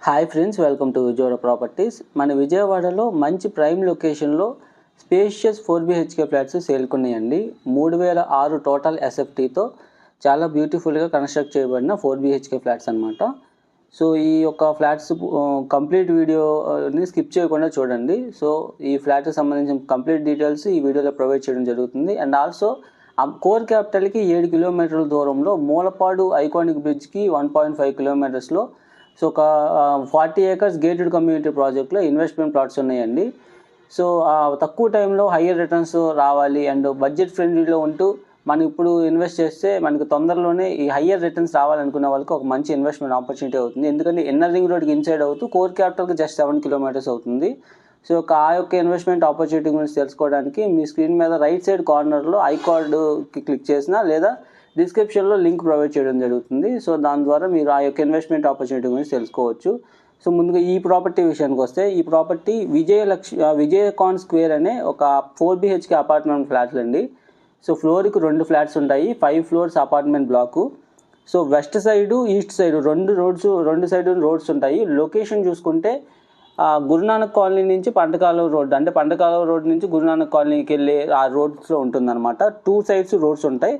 Hi friends, welcome to Vijayawada properties. మన విజయవాడలో మంచి ప్రైమ్ లొకేషన్లో స్పేషియస్ 4BHK ఫ్లాట్స్ సేల్కున్నాయండి. 3006 టోటల్ ఎస్ఎఫ్టీతో చాలా బ్యూటిఫుల్గా కన్స్ట్రక్ట్ చేయబడిన 4BHK ఫ్లాట్స్ అనమాట. సో ఈ యొక్క ఫ్లాట్స్ కంప్లీట్ వీడియోని స్కిప్ చేయకుండా చూడండి. సో ఈ ఫ్లాట్కి సంబంధించిన కంప్లీట్ డీటెయిల్స్ ఈ వీడియోలో ప్రొవైడ్ చేయడం జరుగుతుంది. అండ్ ఆల్సో కోర్ క్యాపిటల్కి 7 కిలోమీటర్ల దూరంలో మూలపాడు ఐకానిక్ బ్రిడ్జ్కి 1.5 కిలోమీటర్స్లో సో ఒక 40 acres గేటెడ్ కమ్యూనిటీ ప్రాజెక్ట్లో ఇన్వెస్ట్మెంట్ ప్లాట్స్ ఉన్నాయండి. సో తక్కువ టైంలో హయ్యర్ రిటర్న్స్ రావాలి అండ్ బడ్జెట్ ఫ్రెండ్లీలో ఉంటూ మనం ఇప్పుడు ఇన్వెస్ట్ చేస్తే మనకు తొందరలోనే ఈ హయ్యర్ రిటర్న్స్ రావాలనుకున్న వాళ్ళకి ఒక మంచి ఇన్వెస్ట్మెంట్ ఆపర్చునిటీ అవుతుంది. ఎందుకంటే ఇన్నర్ రింగ్ రోడ్కి ఇన్సైడ్ అవుతూ కోర్ క్యాపిటల్కి జస్ట్ 7 kilometers అవుతుంది. సో ఆ యొక్క ఇన్వెస్ట్మెంట్ ఆపర్చునిటీ గురించి తెలుసుకోవడానికి మీ స్క్రీన్ మీద రైట్ సైడ్ కార్నర్లో ఐ కార్డుకి క్లిక్ చేసినా లేదా డిస్క్రిప్షన్లో లింక్ ప్రొవైడ్ చేయడం జరుగుతుంది. సో దాని ద్వారా మీరు ఆ యొక్క ఇన్వెస్ట్మెంట్ ఆపర్చునిటీ గురించి తెలుసుకోవచ్చు. సో ముందుగా ఈ ప్రాపర్టీ విషయానికి వస్తే, ఈ ప్రాపర్టీ విజయకాన్ స్క్వేర్ అనే ఒక 4BHK అపార్ట్మెంట్ ఫ్లాట్లు అండి. సో ఫ్లోర్కి 2 ఫ్లాట్స్ ఉంటాయి, 5 floors apartment block. So west side east side రెండు సైడ్ రోడ్స్ ఉంటాయి. లొకేషన్ చూసుకుంటే గురునానక్ కాలనీ నుంచి పంటకాలువ రోడ్, అంటే పంటకాలువ రోడ్ నుంచి గురునానక్ కాలనీకి వెళ్ళే ఆ రోడ్స్లో ఉంటుందన్నమాట. 2 sides రోడ్స్ ఉంటాయి.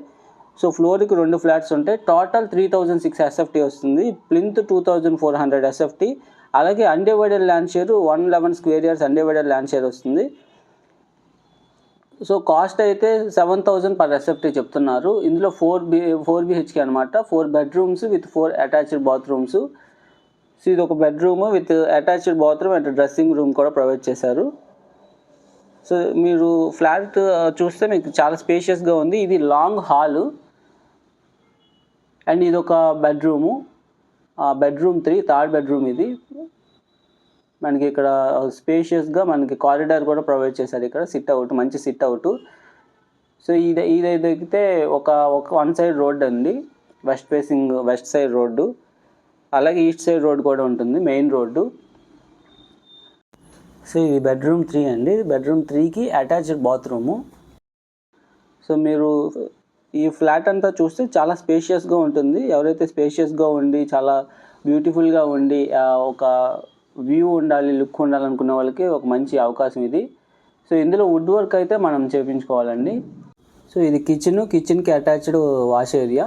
సో ఫ్లోర్కి 2 ఫ్లాట్స్ ఉంటాయి. టోటల్ 3006 ఎస్ఎఫ్టీ వస్తుంది. Plinth 2400 SFT. అలాగే undivided land share 111 square yards undivided land share వస్తుంది. సో కాస్ట్ అయితే 7000 per ఎస్ఎఫ్టీ చెప్తున్నారు. ఇందులో 4BHK అనమాట. 4 bedrooms with 4 attached bathrooms. So ఇది ఒక bedroom with attached bathroom and dressing room కూడా ప్రొవైడ్ చేశారు. సో మీరు ఫ్లాట్ చూస్తే మీకు చాలా స్పేషియస్గా ఉంది. ఇది లాంగ్ హాలు అండ్ ఇది ఒక బెడ్రూము, బెడ్రూమ్ 3, థర్డ్ బెడ్రూమ్. ఇది మనకి ఇక్కడ స్పేషియస్గా మనకి కారిడార్ కూడా ప్రొవైడ్ చేశారు. ఇక్కడ సిట్ అవుట్, మంచి సిట్ అవుట్. సో ఇదైతే ఒక 1 side రోడ్ అండి, వెస్ట్ సైడ్ రోడ్డు. అలాగే ఈస్ట్ సైడ్ రోడ్ కూడా ఉంటుంది, మెయిన్ రోడ్డు. సో ఇది బెడ్రూమ్ 3 అండి. బెడ్రూమ్ 3కి అటాచ్డ్ బాత్రూము. సో మీరు ఈ ఫ్లాట్ అంతా చూస్తే చాలా స్పేషియస్గా ఉంటుంది. ఎవరైతే స్పేషియస్గా ఉండి చాలా బ్యూటిఫుల్గా ఉండి ఒక వ్యూ ఉండాలి, లుక్ ఉండాలనుకున్న వాళ్ళకి ఒక మంచి అవకాశం ఇది. సో ఇందులో వుడ్ వర్క్ అయితే మనం చేయించుకోవాలండి. సో ఇది కిచెన్కి అటాచ్డ్ వాష్ ఏరియా.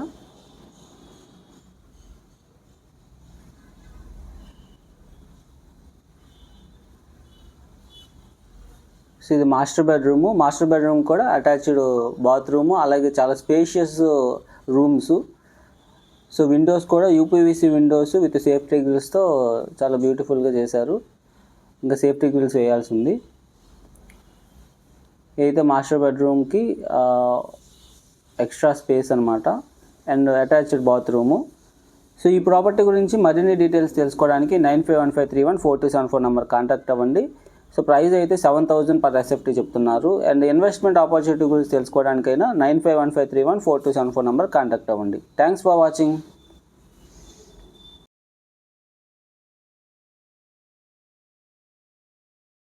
సో ఇది మాస్టర్ బెడ్రూమ్ కూడా అటాచ్డ్ బాత్రూము, అలాగే చాలా స్పేషియస్ రూమ్స్. సో విండోస్ కూడా UPVC విండోస్ విత్ సేఫ్టీ గ్రిల్స్తో చాలా బ్యూటిఫుల్గా చేశారు. ఇంకా సేఫ్టీ గ్రిల్స్ వేయాల్సి ఉంది. ఇదైతే మాస్టర్ బెడ్రూమ్కి ఎక్స్ట్రా స్పేస్ అనమాట అండ్ అటాచ్డ్ బాత్రూము. సో ఈ ప్రాపర్టీ గురించి మరిన్ని డీటెయిల్స్ తెలుసుకోవడానికి 9515314274 నెంబర్ కాంటాక్ట్ అవ్వండి. సో ప్రైస్ అయితే 7000 per ఎస్ఎఫ్టీ చెప్తున్నారు. అండ్ ఇన్వెస్ట్మెంట్ ఆపర్చునిటీ గురించి తెలుసుకోవడానికైనా 9515314274 నెంబర్ కాంటాక్ట్ అవ్వండి. Thanks for watching.